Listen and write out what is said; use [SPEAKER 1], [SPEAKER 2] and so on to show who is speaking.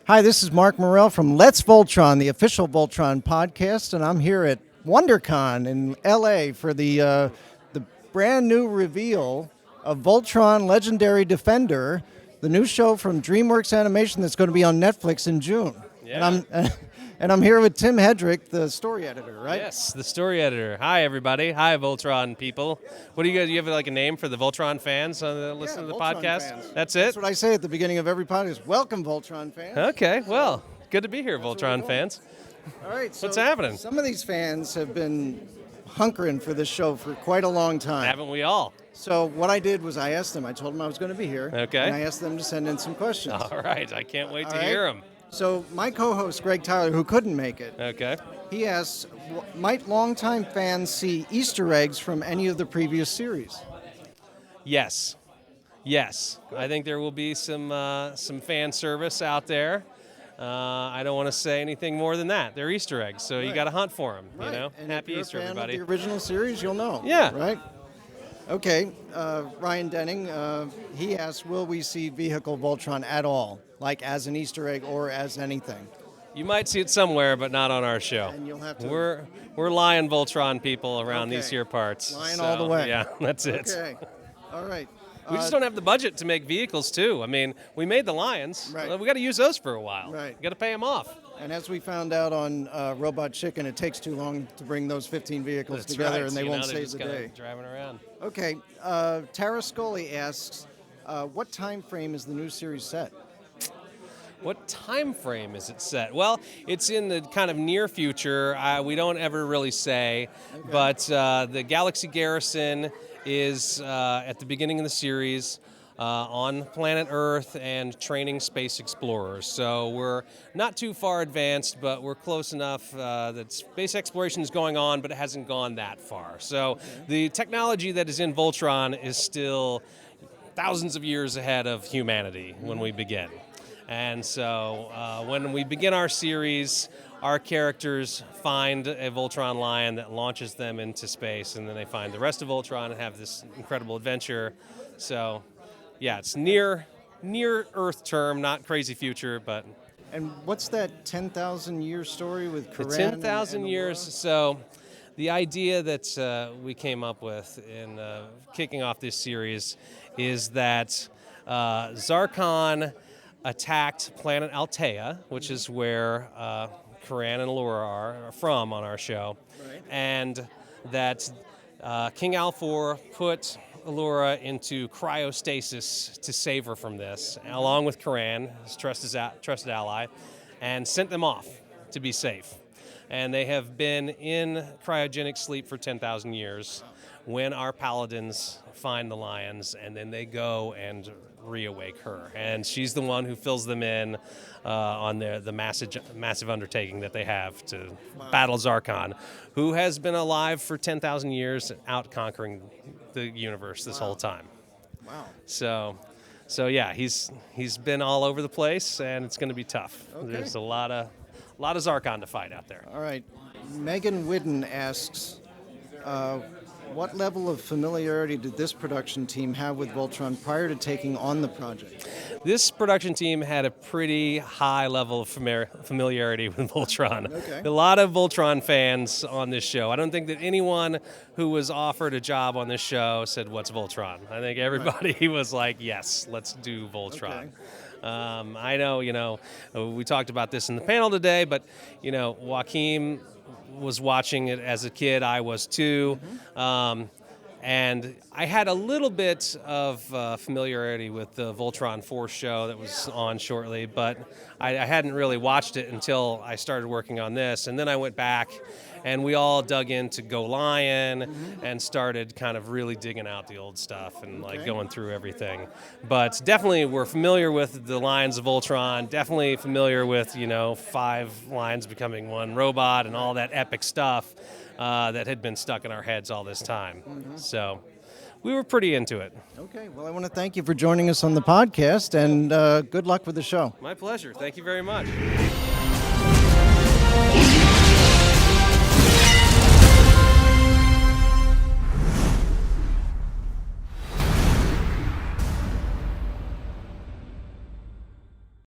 [SPEAKER 1] Hi, this is Marc Morrell from Let's Voltron, the official Voltron podcast, and I'm here at WonderCon in LA for the brand new reveal of Voltron Legendary Defender, the new show from DreamWorks Animation that's going to be on Netflix in June.
[SPEAKER 2] Yeah.
[SPEAKER 1] And I'm here with Tim Hedrick, the story editor, right?
[SPEAKER 2] Yes, the story editor. Hi, everybody. Hi, Voltron people. What do you guys? You have like a name for the Voltron fans on the listen to the
[SPEAKER 1] Voltron
[SPEAKER 2] podcast?
[SPEAKER 1] fans.
[SPEAKER 2] That's it.
[SPEAKER 1] That's what I say at the beginning of every podcast. Welcome, Voltron fans.
[SPEAKER 2] Okay. Well, good to be here, Voltron fans.
[SPEAKER 1] All right. So
[SPEAKER 2] What's happening?
[SPEAKER 1] Some of these fans have been hunkering for this show for quite a long time.
[SPEAKER 2] Haven't we all?
[SPEAKER 1] So what I did was I asked them. I told them I was going to be here.
[SPEAKER 2] Okay.
[SPEAKER 1] And I asked them to send in some questions.
[SPEAKER 2] All right. I can't wait to
[SPEAKER 1] All right.
[SPEAKER 2] hear them.
[SPEAKER 1] So my co-host Greg Tyler, who couldn't make it,
[SPEAKER 2] Okay.
[SPEAKER 1] he asks, might longtime fans see Easter eggs from any of the previous series?
[SPEAKER 2] Yes. Yes. I think there will be some fan service out there. I don't want to say anything more than that. They're Easter eggs, so you got to hunt for them.
[SPEAKER 1] Right.
[SPEAKER 2] You know.
[SPEAKER 1] And
[SPEAKER 2] Happy
[SPEAKER 1] if you're
[SPEAKER 2] Easter,
[SPEAKER 1] a fan
[SPEAKER 2] everybody.
[SPEAKER 1] Of the original series, you'll know.
[SPEAKER 2] Yeah.
[SPEAKER 1] Right. Okay. Ryan Denning, he asks, will we see Vehicle Voltron at all, like as an Easter egg or as anything?
[SPEAKER 2] You might see it somewhere, but not on our show.
[SPEAKER 1] And you'll have to.
[SPEAKER 2] We're lion Voltron people around these here parts.
[SPEAKER 1] Lion
[SPEAKER 2] so,
[SPEAKER 1] all the way.
[SPEAKER 2] Yeah, that's it.
[SPEAKER 1] Okay. All right.
[SPEAKER 2] We just don't have the budget to make vehicles too. I mean, we made the lions.
[SPEAKER 1] Right.
[SPEAKER 2] We got to use those for a while.
[SPEAKER 1] Right.
[SPEAKER 2] We got to pay them off.
[SPEAKER 1] And as we found out on Robot Chicken, it takes too long to bring those 15 vehicles
[SPEAKER 2] That's
[SPEAKER 1] together,
[SPEAKER 2] right.
[SPEAKER 1] and they
[SPEAKER 2] You
[SPEAKER 1] won't
[SPEAKER 2] know, they're
[SPEAKER 1] save
[SPEAKER 2] just
[SPEAKER 1] the
[SPEAKER 2] kinda
[SPEAKER 1] day.
[SPEAKER 2] driving around.
[SPEAKER 1] Okay. Tara Scully asks, what time frame is the new series set?
[SPEAKER 2] What time frame is it set? Well, it's in the kind of near future. We don't ever really say, but the Galaxy Garrison is at the beginning of the series. On planet Earth and training space explorers. So we're not too far advanced, but we're close enough that space exploration is going on, but it hasn't gone that far. So the technology that is in Voltron is still thousands of years ahead of humanity when we begin. And so when we begin our series, our characters find a Voltron lion that launches them into space, and then they find the rest of Voltron and have this incredible adventure. So yeah, it's near Earth term, not crazy future, but.
[SPEAKER 1] And what's that 10,000-year story with Koran?
[SPEAKER 2] The 10,000 years. So, the idea that we came up with in kicking off this series is that Zarkon attacked planet Altea, which is where Koran and Allura are from on our show, and that King Alfor put Allura into cryostasis to save her from this, along with Koran, his trusted ally, and sent them off to be safe. And they have been in cryogenic sleep for 10,000 years when our paladins find the lions, and then they go and reawake her. And she's the one who fills them in on the massive undertaking that they have to battle Zarkon, who has been alive for 10,000 years, out conquering the universe this whole time.
[SPEAKER 1] Wow.
[SPEAKER 2] So yeah, he's been all over the place, and it's going to be tough.
[SPEAKER 1] Okay.
[SPEAKER 2] There's a lot of Zarkon to fight out there.
[SPEAKER 1] All right. Megan Whidden asks, what level of familiarity did this production team have with Voltron prior to taking on the project?
[SPEAKER 2] This production team had a pretty high level of familiarity with Voltron.
[SPEAKER 1] Okay.
[SPEAKER 2] A lot of Voltron fans on this show. I don't think that anyone who was offered a job on this show said, "What's Voltron?" I think everybody was like, "Yes, let's do Voltron."
[SPEAKER 1] Okay.
[SPEAKER 2] I know, we talked about this in the panel today, but, Joaquin was watching it as a kid. I was too. And I had a little bit of familiarity with the Voltron 4 show that was on shortly, but I hadn't really watched it until I started working on this. And then I went back, and we all dug into Go Lion and started kind of really digging out the old stuff and going through everything. But definitely we're familiar with the Lions of Voltron, definitely familiar with, 5 lions becoming one robot and all that epic stuff that had been stuck in our heads all this time. So we were pretty into it.
[SPEAKER 1] Okay. Well, I want to thank you for joining us on the podcast, and good luck with the show.
[SPEAKER 2] My pleasure. Thank you very much.